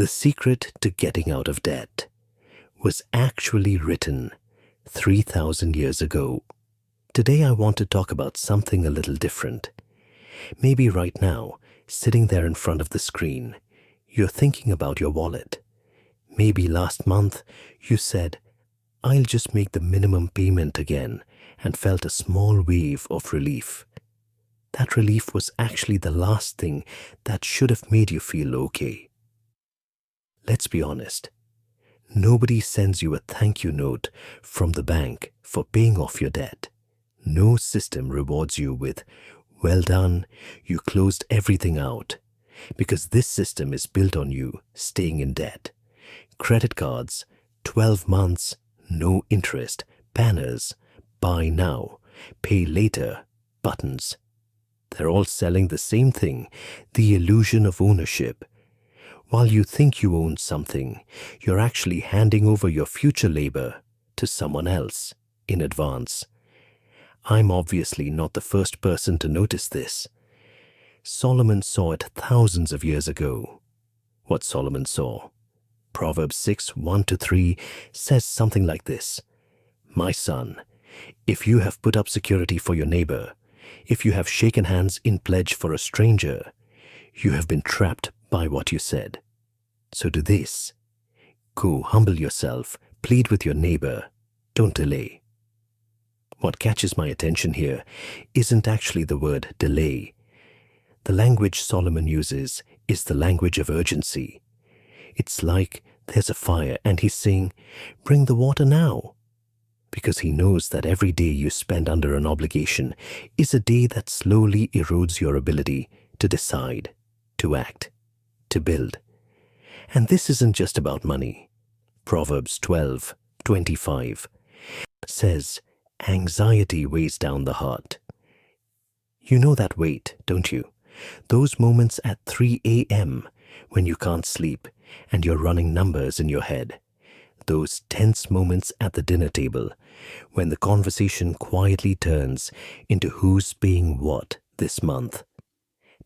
The Secret to Getting Out of Debt was actually written 3,000 years ago. Today I want to talk about something a little different. Maybe right now, sitting there in front of the screen, you're thinking about your wallet. Maybe last month you said, "I'll just make the minimum payment again," and felt a small wave of relief. That relief was actually the last thing that should have made you feel okay. Let's be honest. Nobody sends you a thank you note from the bank for paying off your debt. No system rewards you with, "Well done, you closed everything out," because this system is built on you staying in debt. Credit cards, 12 months, no interest, banners, buy now, pay later, buttons. They're all selling the same thing, the illusion of ownership. While you think you own something, you're actually handing over your future labor to someone else in advance. I'm obviously not the first person to notice this. Solomon saw it thousands of years ago. What Solomon saw? Proverbs 6, 1-3 says something like this: "My son, if you have put up security for your neighbor, if you have shaken hands in pledge for a stranger, you have been trapped by what you said. So do this. Go humble yourself, plead with your neighbor, don't delay." What catches my attention here isn't actually the word delay. The language Solomon uses is the language of urgency. It's like there's a fire and he's saying, "Bring the water now." Because he knows that every day you spend under an obligation is a day that slowly erodes your ability to decide, to act, to build. And this isn't just about money. Proverbs 12:25 says, "Anxiety weighs down the heart." You know that weight, don't you? Those moments at 3 a.m. when you can't sleep and you're running numbers in your head. Those tense moments at the dinner table when the conversation quietly turns into who's paying what this month.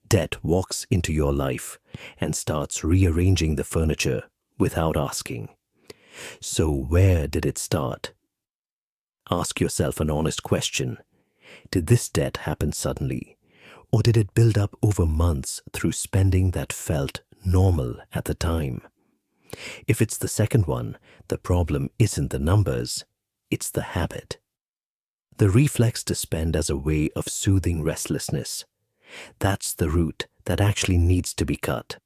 Debt walks into your life and starts rearranging the furniture without asking. So where did it start? Ask yourself an honest question. Did this debt happen suddenly? Or did it build up over months through spending that felt normal at the time? If it's the second one, the problem isn't the numbers, it's the habit. The reflex to spend as a way of soothing restlessness. That's the root that actually needs to be cut.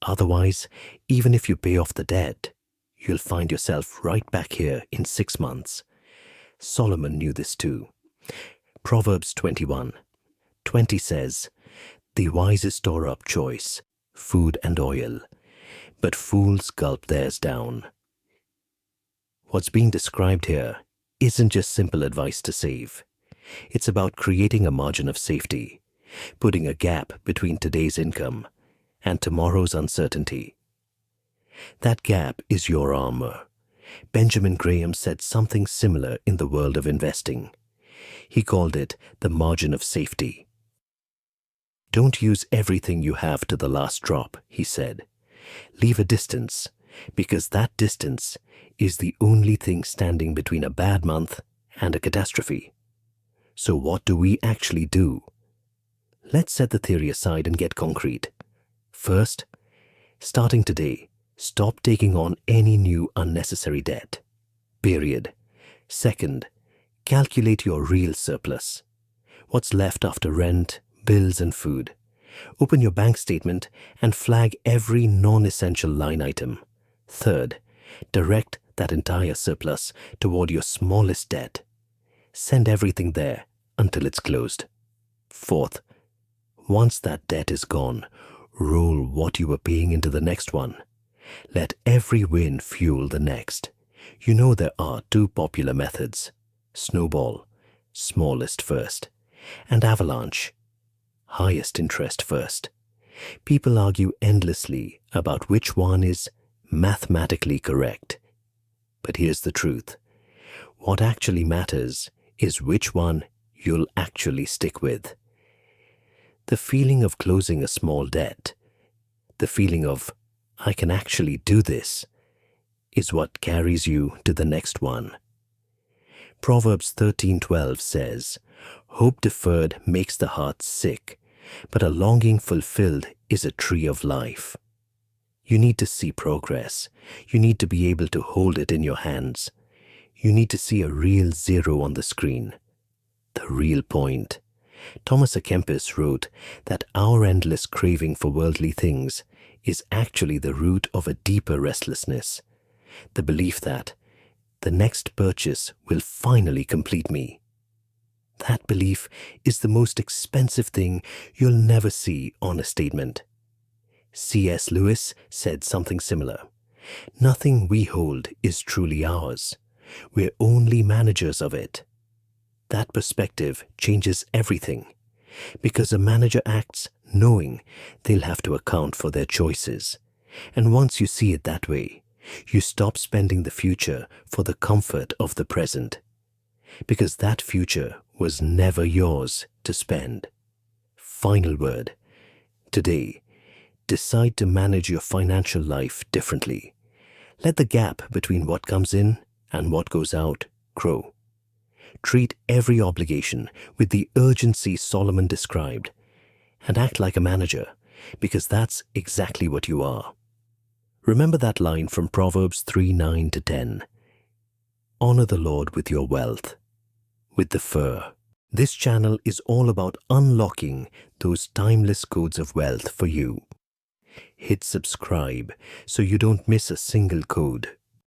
Otherwise, even if you pay off the debt, you'll find yourself right back here in 6 months. Solomon knew this too. Proverbs 21:20 says, "The wisest store up choice, food and oil, but fools gulp theirs down." What's being described here isn't just simple advice to save. It's about creating a margin of safety, putting a gap between today's income and tomorrow's uncertainty. That gap is your armor. Benjamin Graham said something similar in the world of investing. He called it the margin of safety. Don't use everything you have to the last drop, he said. Leave a distance, because that distance is the only thing standing between a bad month and a catastrophe. So what do we actually do? Let's set the theory aside and get concrete. First, starting today, stop taking on any new unnecessary debt. Period. Second, calculate your real surplus. What's left after rent, bills and food. Open your bank statement and flag every non-essential line item. Third, direct that entire surplus toward your smallest debt. Send everything there until it's closed. Fourth, once that debt is gone, roll what you were paying into the next one. Let every win fuel the next. You know there are 2 popular methods: snowball, smallest first, and avalanche, highest interest first. People argue endlessly about which one is mathematically correct. But here's the truth. What actually matters is which one you'll actually stick with. The feeling of closing a small debt, the feeling of, I can actually do this, is what carries you to the next one. Proverbs 13:12 says, "Hope deferred makes the heart sick, but a longing fulfilled is a tree of life." You need to see progress. You need to be able to hold it in your hands. You need to see a real zero on the screen. The real point. Thomas à Kempis wrote that our endless craving for worldly things is actually the root of a deeper restlessness, the belief that the next purchase will finally complete me. That belief is the most expensive thing you'll never see on a statement. C.S. Lewis said something similar. Nothing we hold is truly ours. We're only managers of it. That perspective changes everything, because a manager acts knowing they'll have to account for their choices. And once you see it that way, you stop spending the future for the comfort of the present, because that future was never yours to spend. Final word. Today, decide to manage your financial life differently. Let the gap between what comes in and what goes out grow. Treat every obligation with the urgency Solomon described, and act like a manager, because that's exactly what you are. Remember that line from Proverbs 3:9-10. Honor the Lord with your wealth, with the fur. This channel is all about unlocking those timeless codes of wealth for you. Hit subscribe so you don't miss a single code.